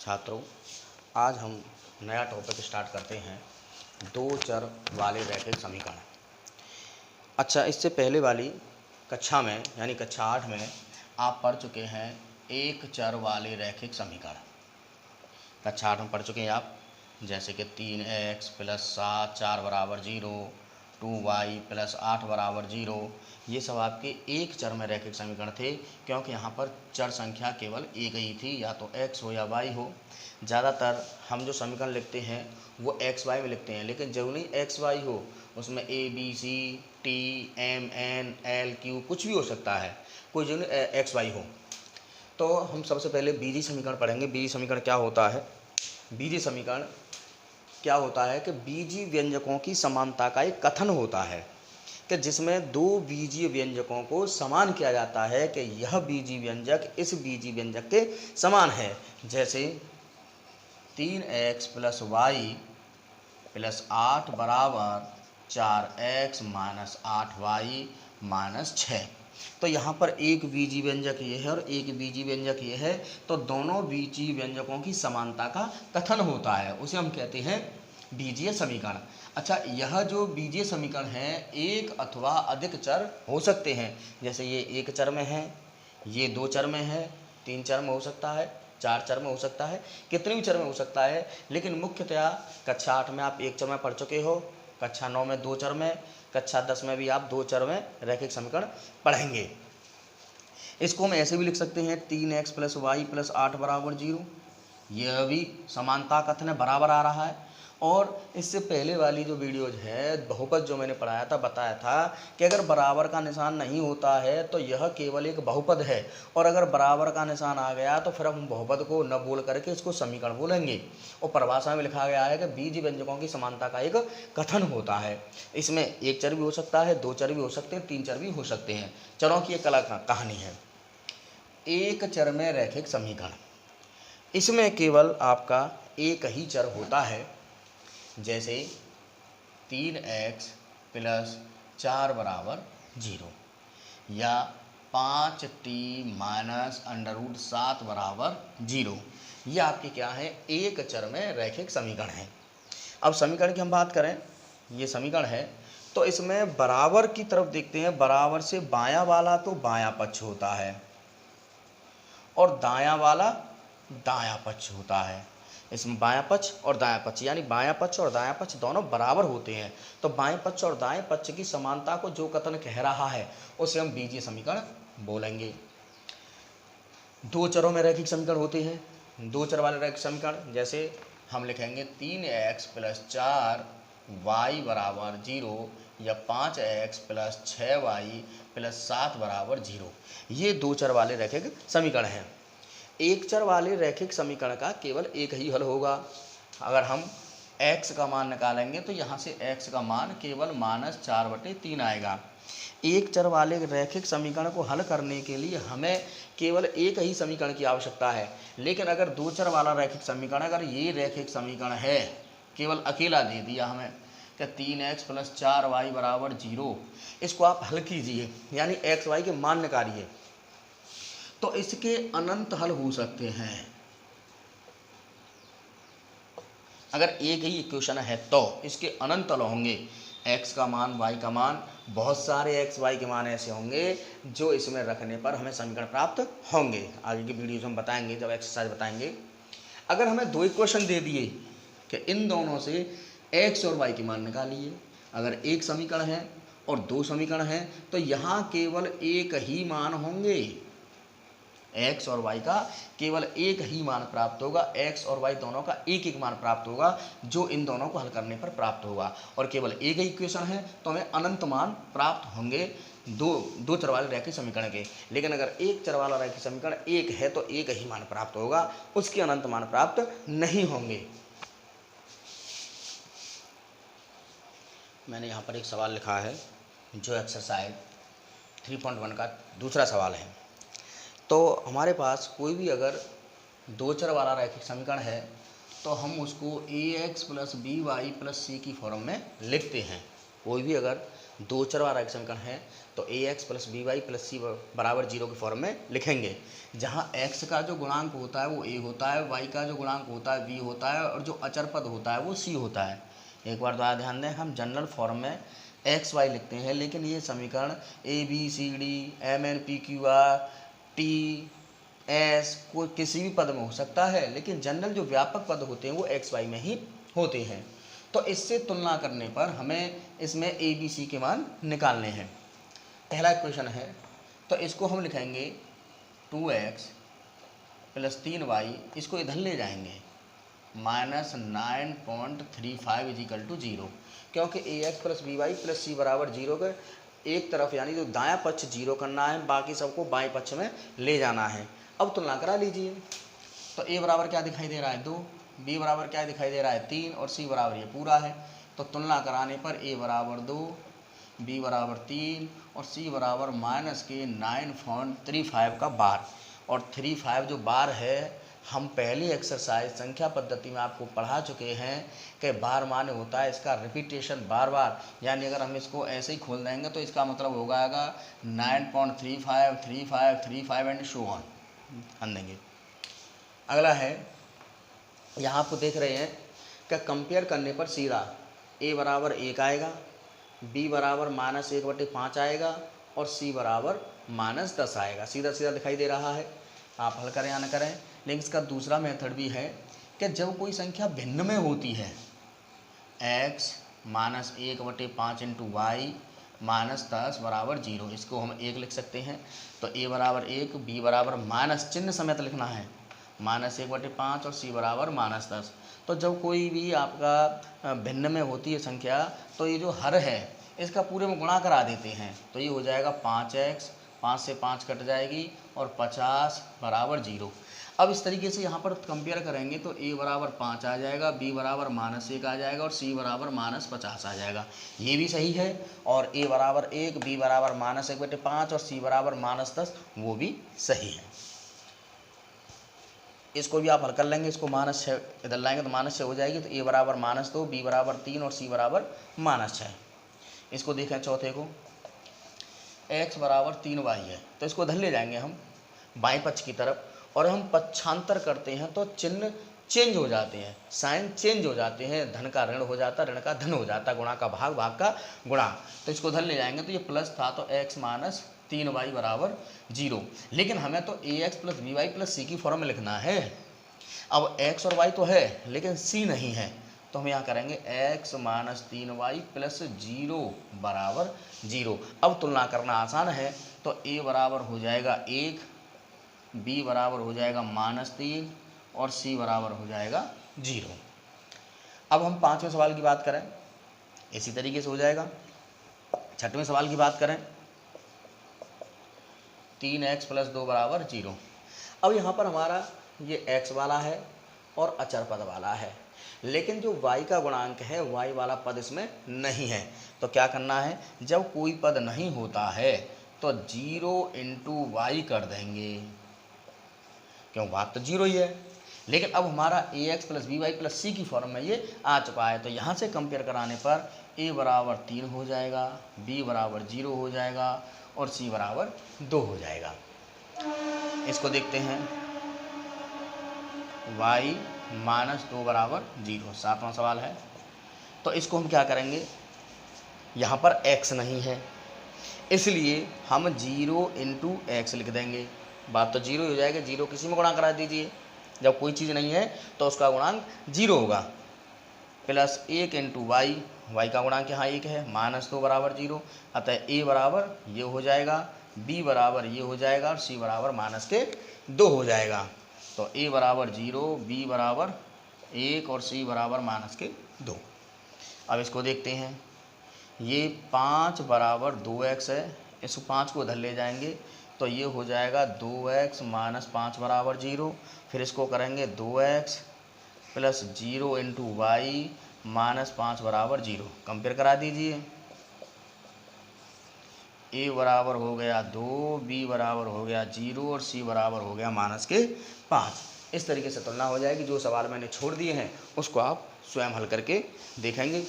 छात्रों, आज हम नया टॉपिक स्टार्ट करते हैं, दो चर वाले रैखिक समीकरण। अच्छा, इससे पहले वाली कक्षा में यानी कक्षा 8 में आप पढ़ चुके हैं एक चर वाले रैखिक समीकरण। कक्षा 8 में पढ़ चुके हैं आप, जैसे कि 3x + 7 4 = 0, 2y + 8 = 0। ये सब आपके एक चर में रैखिक समीकरण थे, क्योंकि यहाँ पर चर संख्या केवल एक ही थी, या तो x हो या y हो। ज़्यादातर हम जो समीकरण लिखते हैं वो x y में लिखते हैं, लेकिन जरूरी x y हो, उसमें a b c t m n l q कुछ भी हो सकता है, कोई जरूरी x y हो। तो हम सबसे पहले बीजीय समीकरण पढ़ेंगे। बीजीय समीकरण क्या होता है? बीजीय समीकरण क्या होता है कि बीजीय व्यंजकों की समानता का एक कथन होता है, कि जिसमें दो बीजीय व्यंजकों को समान किया जाता है कि यह बीजीय व्यंजक इस बीजीय व्यंजक के समान है। जैसे 3x + y + 8 = 4x - 8y - 6। तो यहाँ पर एक बीजीय व्यंजक ये है और एक बीजीय व्यंजक ये है, तो दोनों बीजीय व्यंजकों की समानता का कथन होता है, उसे हम कहते हैं बीजीय समीकरण। अच्छा, यह जो बीजीय समीकरण है एक अथवा अधिक चर हो सकते हैं, जैसे ये एक चर में है, ये दो चर में है, 3 चर में हो सकता है, 4 चर में हो सकता है, कितने भी चर में हो सकता है। लेकिन मुख्यतया कक्षा 8 में आप एक चर में पढ़ चुके हो, कक्षा 9 में 2 चर में, कक्षा 10 में भी आप 2 चर में रैखिक समीकरण पढ़ेंगे। इसको हम ऐसे भी लिख सकते हैं 3x + y + 8 = 0। यह भी समानता कथन है, बराबर आ रहा है। और इससे पहले वाली जो वीडियोज है, बहुपद जो मैंने पढ़ाया था, बताया था कि अगर बराबर का निशान नहीं होता है तो यह केवल एक बहुपद है, और अगर बराबर का निशान आ गया तो फिर हम बहुपद को न बोल करके इसको समीकरण बोलेंगे। और परिभाषा में लिखा गया है कि बीजीय व्यंजकों की समानता का एक कथन होता है। इसमें एक चर भी हो सकता है, दो चर भी हो सकते हैं, 3 चर भी हो सकते हैं। चरों की एक अलग कहानी है। एक चर में रैखिक समीकरण, इसमें केवल आपका एक ही चर होता है। जैसे 3x + 4 = 0 या 5t - √7 = 0। ये आपके क्या है? एक चर में रैखिक समीकरण है। अब समीकरण की हम बात करें, ये समीकरण है, तो इसमें बराबर की तरफ देखते हैं। बराबर से बायां वाला तो बायां पक्ष होता है और दायां वाला दायां पक्ष होता है। इसमें बायां पक्ष और दायां पक्ष, यानी बायां पक्ष और दायां पक्ष दोनों बराबर होते हैं। तो बाएं पक्ष और दाएं पक्ष की समानता को जो कथन कह रहा है उसे हम बीजीय समीकरण बोलेंगे। दो चरों में रैखिक समीकरण होते हैं, दो चर वाले रैखिक समीकरण। जैसे हम लिखेंगे 3x + 4 y = 0 या 5x + 6y + 7 = 0। ये दो चर वाले रैखिक समीकरण हैं। एक चर वाले रैखिक समीकरण का केवल एक ही हल होगा। अगर हम x का मान निकालेंगे तो यहाँ से x का मान केवल -4/3 आएगा। एक चर वाले रैखिक समीकरण को हल करने के लिए हमें केवल एक ही समीकरण की आवश्यकता है। लेकिन अगर दो चर वाला रैखिक समीकरण, अगर ये रैखिक समीकरण है, केवल अकेला दे दिया हमें कि 3x + 4y = 0, इसको आप हल कीजिए, यानी x y के मान निकालिए, तो इसके अनंत हल हो सकते हैं। अगर एक ही इक्वेशन है तो इसके अनंत हल होंगे। x का मान, y का मान, बहुत सारे x y के मान ऐसे होंगे जो इसमें रखने पर हमें समीकरण प्राप्त होंगे। आगे की वीडियोज में बताएंगे, जब एक्सरसाइज बताएंगे। अगर हमें दो इक्वेशन दे दिए कि इन दोनों से x और y के मान निकालिए, अगर एक समीकरण है और दो समीकरण हैं तो यहाँ केवल एक ही मान होंगे। x और y का केवल एक ही मान प्राप्त होगा, x और y दोनों का एक एक मान प्राप्त होगा, जो इन दोनों को हल करने पर प्राप्त होगा। और केवल एक ही इक्वेशन है तो हमें अनंत मान प्राप्त होंगे दो चर वाले रैखिक समीकरण के। लेकिन अगर एक चर वाला रैखिक समीकरण एक है तो एक ही मान प्राप्त होगा, उसके अनंत मान प्राप्त नहीं होंगे। मैंने यहाँ पर एक सवाल लिखा है जो एक्सरसाइज 3.1 का दूसरा सवाल है। तो हमारे पास कोई भी अगर दो चर वाला रैखिक समीकरण है तो हम उसको ax + by + c की फॉर्म में लिखते हैं। कोई भी अगर दो चर वाला एक समीकरण है तो ax plus by plus c बराबर 0 के फॉर्म में लिखेंगे, जहाँ x का जो गुणांक होता है वो a होता है, y का जो गुणांक होता है b होता है और जो अचर पद होता है वो c होता है। एक बार दोबारा ध्यान दें, हम जनरल फॉर्म में एक्स वाई लिखते हैं, लेकिन ये समीकरण A B C D M N P Q R T S कोई किसी भी पद में हो सकता है, लेकिन जनरल जो व्यापक पद होते हैं वो एक्स वाई में ही होते हैं। तो इससे तुलना करने पर हमें इसमें ए बी सी के मान निकालने हैं। पहला इक्वेशन है तो इसको हम लिखेंगे 2x प्लस 3y, इसको इधर ले जाएंगे -9.35 इज इक्वल टू 0, क्योंकि ax plus b y plus c बराबर 0 का एक तरफ यानी जो दायां पक्ष 0 करना है, बाकी सबको बाएं पक्ष में ले जाना है। अब तुलना करा लीजिए, तो a बराबर क्या दिखाई दे रहा है 2, b बराबर क्या दिखाई दे रहा है 3 और c बराबर ये पूरा है। तो तुलना कराने पर a बराबर 2, b बराबर 3 और c बराबर -9.35 का बार। और 35 जो बार है हम पहली एक्सरसाइज संख्या पद्धति में आपको पढ़ा चुके हैं कि बार माने होता है इसका रिपीटेशन बार बार, यानी अगर हम इसको ऐसे ही खोल देंगे तो इसका मतलब हो जाएगा 9.35 35 35 एंड सो ऑन ध्यान देंगे। अगला है, यहाँ आपको देख रहे हैं कि कंपेयर करने पर सीधा a बराबर 1 आएगा, b बराबर -1/5 आएगा और c बराबर -10 आएगा। सीधा सीधा दिखाई दे रहा है, आप हल करें या न करें। लेकिन इसका दूसरा मेथड भी है कि जब कोई संख्या भिन्न में होती है, x -1/5 इंटू वाई -10 बराबर 0, इसको हम 1 लिख सकते हैं। तो a बराबर 1, b बराबर माइनस चिन्ह समेत लिखना है -1/5 और c बराबर -10। तो जब कोई भी आपका भिन्न में होती है संख्या तो ये जो हर है इसका पूरे में गुणा करा देते हैं, तो ये हो जाएगा 5x, 5 से 5 कट जाएगी और 50 बराबर 0। अब इस तरीके से यहाँ पर कंपेयर करेंगे तो a बराबर 5 आ जाएगा, b बराबर -1 आ जाएगा और c बराबर -50 आ जाएगा। ये भी सही है। और a बराबर 1, b बराबर -1/5 और c बराबर -10 वो भी सही है। इसको भी आप हल कर लेंगे, इसको -6 इधर लाएंगे तो -6 हो जाएगी। तो a बराबर -2, b बराबर 3 और c बराबर -6। इसको देखें चौथे को, x बराबर 3y है तो इसको इधर ले जाएंगे हम बाएं पक्ष की तरफ, और हम पक्षांतर करते हैं तो चिन्ह चेंज हो जाते हैं, साइन चेंज हो जाते हैं, धन का ऋण हो जाता, ऋण का धन हो जाता, गुणा का भाग, भाग का गुणा। तो इसको इधर ले जाएंगे तो ये प्लस था तो x -3y बराबर 0। लेकिन हमें तो ax plus b y plus c की फॉर्म में लिखना है। अब x और y तो है लेकिन c नहीं है, तो हम यहाँ करेंगे x -3y प्लस 0 बराबर 0। अब तुलना करना आसान है, तो a बराबर हो जाएगा 1, b बराबर हो जाएगा -3 और c बराबर हो जाएगा 0। अब हम पाँचवें सवाल की बात करें, इसी तरीके से हो जाएगा। छठवें सवाल की बात करें, 3x प्लस 2 बराबर 0। अब यहाँ पर हमारा ये x वाला है और अचर पद वाला है, लेकिन जो y का गुणांक है y वाला पद इसमें नहीं है। तो क्या करना है, जब कोई पद नहीं होता है तो 0 इंटू वाई कर देंगे, क्यों बात तो 0 ही है। लेकिन अब हमारा ax plus b y plus c की फॉर्म में ये आ चुका है, तो यहाँ से कंपेयर कराने पर a बराबर 3 हो जाएगा, b बराबर 0 हो जाएगा और c बराबर 2 हो जाएगा। इसको देखते हैं, y -2 बराबर 0, सातवां सवाल है। तो इसको हम क्या करेंगे, यहाँ पर x नहीं है इसलिए हम 0 इंटू एक्स लिख देंगे, बात तो 0 हो जाएगा। 0 किसी में गुणा करा दीजिए, जब कोई चीज़ नहीं है तो उसका गुणांक 0 होगा। प्लस 1 इंटू वाई, वाई का गुणांक यहाँ 1 है, -2 बराबर 0। अतः a बराबर ये हो जाएगा, b बराबर ये हो जाएगा और c बराबर -2 हो जाएगा। तो a बराबर 0, b बराबर 1 और c बराबर -2। अब इसको देखते हैं, ये 5 बराबर 2x है, इस 5 को उधर ले जाएंगे तो ये हो जाएगा 2x -5 बराबर 0। फिर इसको करेंगे 2x प्लस 0 इंटू वाई -5 बराबर 0। कंपेयर करा दीजिए, a बराबर हो गया 2, b बराबर हो गया 0 और c बराबर हो गया -5। इस तरीके से तुलना हो जाएगी। जो सवाल मैंने छोड़ दिए हैं उसको आप स्वयं हल करके देखेंगे।